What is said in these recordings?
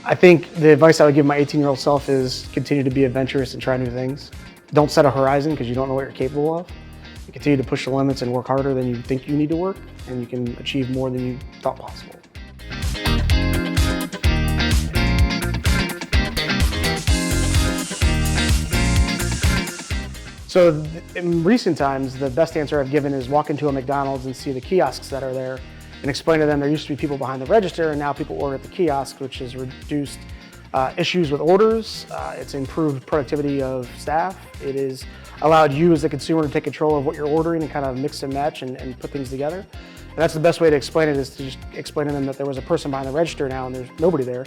I think the advice I would give my 18-year-old self is continue to be adventurous and try new things. Don't set a horizon because you don't know what you're capable of. You continue to push the limits and work harder than you think you need to work, and you can achieve more than you thought possible. So in recent times, the best answer I've given is walk into a McDonald's and see the kiosks that are there and explain to them there used to be people behind the register and now people order at the kiosk, which has reduced issues with orders. It's improved productivity of staff. It has allowed you as the consumer to take control of what you're ordering and kind of mix and match and put things together. And that's the best way to explain it, is to just explain to them that there was a person behind the register now and there's nobody there.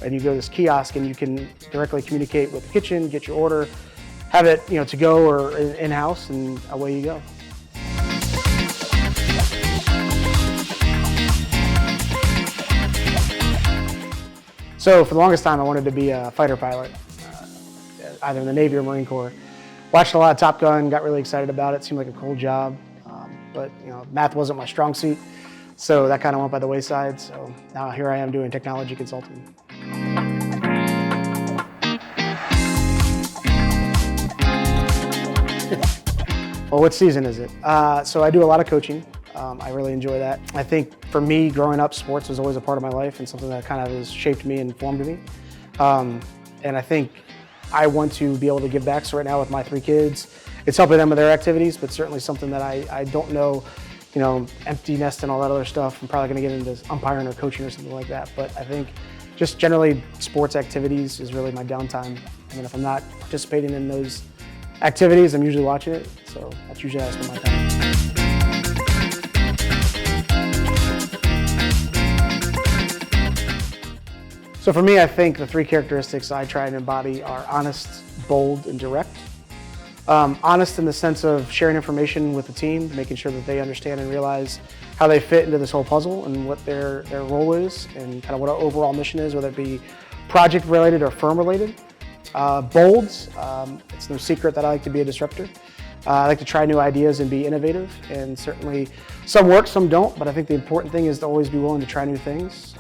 And you go to this kiosk and you can directly communicate with the kitchen, get your order, have it, to go or in-house, and away you go. So for the longest time, I wanted to be a fighter pilot, either in the Navy or Marine Corps. Watched a lot of Top Gun, got really excited about it. Seemed like a cool job, but math wasn't my strong suit, so that kind of went by the wayside. So now here I am doing technology consulting. Well, what season is it? So I do a lot of coaching. I really enjoy that. I think for me, growing up, sports was always a part of my life and something that kind of has shaped me and formed me. And I think I want to be able to give back. So right now with my 3 kids, it's helping them with their activities, but certainly something that I don't know, empty nest and all that other stuff. I'm probably gonna get into umpiring or coaching or something like that. But I think just generally sports activities is really my downtime. I mean, if I'm not participating in those activities, I'm usually watching it, so that's usually how I spend my time. So for me, I think the 3 characteristics I try and embody are honest, bold, and direct. Honest in the sense of sharing information with the team, making sure that they understand and realize how they fit into this whole puzzle and what their role is and kind of what our overall mission is, whether it be project related or firm related. Bold, it's no secret that I like to be a disruptor. I like to try new ideas and be innovative, and certainly some work, some don't, but I think the important thing is to always be willing to try new things.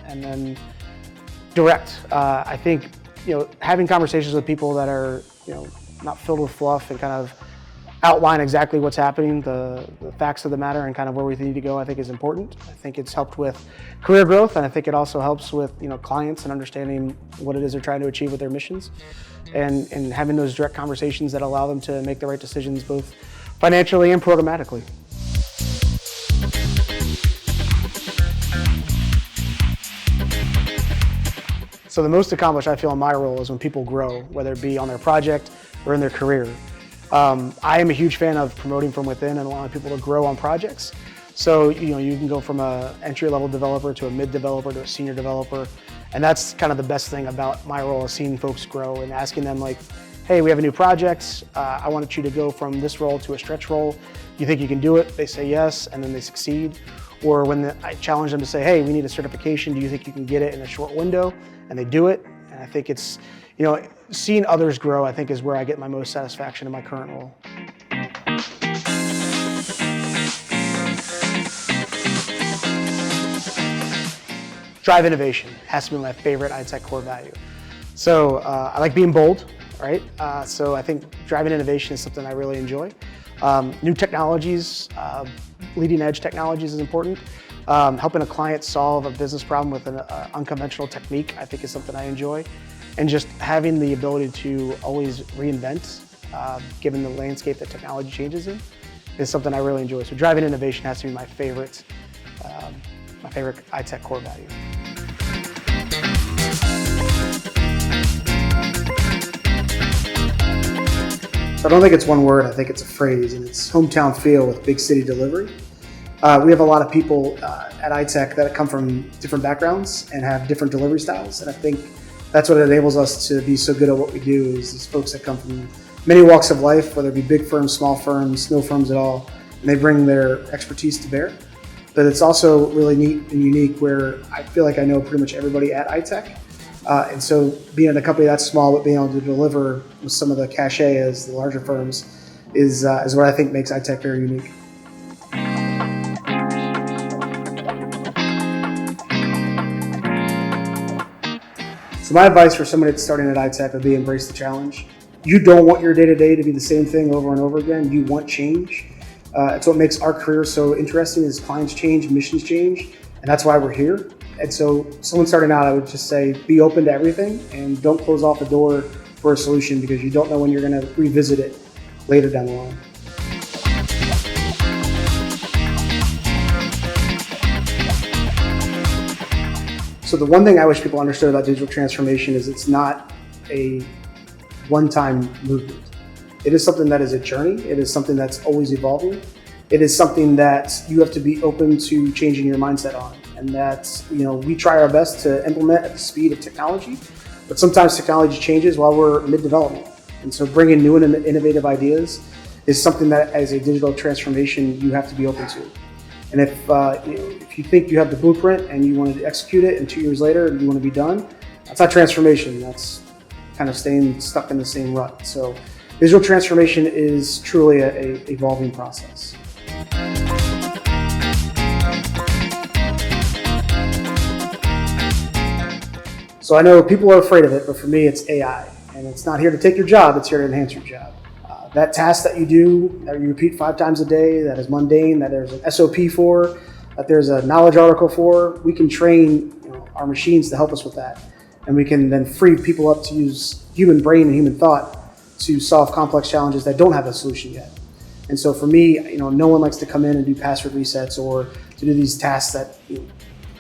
And then direct. I think, having conversations with people that are, not filled with fluff and kind of outline exactly what's happening, the facts of the matter and kind of where we need to go, I think is important. I think it's helped with career growth, and I think it also helps with clients and understanding what it is they're trying to achieve with their missions, and having those direct conversations that allow them to make the right decisions both financially and programmatically. So the most accomplished I feel in my role is when people grow, whether it be on their project or in their career. I am a huge fan of promoting from within and allowing people to grow on projects. So, you can go from an entry-level developer to a mid-developer to a senior developer. And that's kind of the best thing about my role, is seeing folks grow and asking them like, hey, we have a new project. I want you to go from this role to a stretch role. Do you think you can do it? They say yes, and then they succeed. Or when I challenge them to say, hey, we need a certification. Do you think you can get it in a short window? And they do it. And I think it's, seeing others grow, I think, is where I get my most satisfaction in my current role. Drive innovation has to be my favorite iTech core value. So I like being bold, right? So I think driving innovation is something I really enjoy. New technologies, leading edge technologies is important. Helping a client solve a business problem with an unconventional technique, I think, is something I enjoy. And just having the ability to always reinvent, given the landscape that technology changes in, is something I really enjoy. So driving innovation has to be my favorite iTech core value. So I don't think it's one word, I think it's a phrase, and it's hometown feel with big city delivery. We have a lot of people at iTech that come from different backgrounds and have different delivery styles, and I think that's what enables us to be so good at what we do, is these folks that come from many walks of life, whether it be big firms, small firms, no firms at all, and they bring their expertise to bear. But it's also really neat and unique where I feel like I know pretty much everybody at iTech. And so being in a company that's small but being able to deliver with some of the cachet as the larger firms is what I think makes iTech very unique. So my advice for somebody that's starting at iTech would be embrace the challenge. You don't want your day-to-day to be the same thing over and over again. You want change. It's what makes our career so interesting is clients change, missions change, and that's why we're here. And so someone starting out, I would just say, be open to everything and don't close off the door for a solution because you don't know when you're going to revisit it later down the line. So the one thing I wish people understood about digital transformation is it's not a one-time movement. It is something that is a journey. It is something that's always evolving. It is something that you have to be open to changing your mindset on. And that, we try our best to implement at the speed of technology, but sometimes technology changes while we're mid-development. And so bringing new and innovative ideas is something that as a digital transformation, you have to be open to. And if you think you have the blueprint and you want to execute it and 2 years later you want to be done, that's not transformation. That's kind of staying stuck in the same rut. So digital transformation is truly an evolving process. So I know people are afraid of it, but for me it's AI. And it's not here to take your job, it's here to enhance your job. That task that you do, that you repeat 5 times a day, that is mundane, that there's an SOP for, that there's a knowledge article for, we can train our machines to help us with that. And we can then free people up to use human brain and human thought to solve complex challenges that don't have a solution yet. And so for me, no one likes to come in and do password resets or to do these tasks that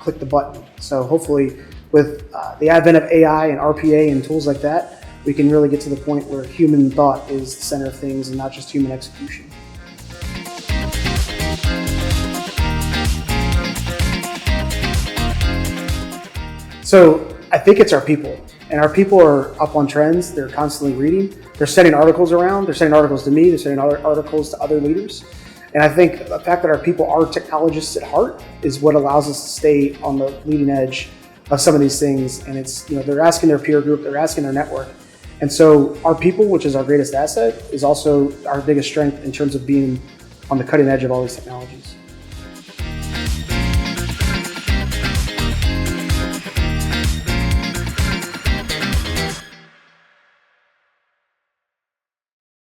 click the button. So hopefully with the advent of AI and RPA and tools like that, we can really get to the point where human thought is the center of things and not just human execution. So I think it's our people, and our people are up on trends. They're constantly reading. They're sending articles around. They're sending articles to me. They're sending other articles to other leaders. And I think the fact that our people are technologists at heart is what allows us to stay on the leading edge of some of these things. And it's, they're asking their peer group, they're asking their network. And so our people, which is our greatest asset, is also our biggest strength in terms of being on the cutting edge of all these technologies.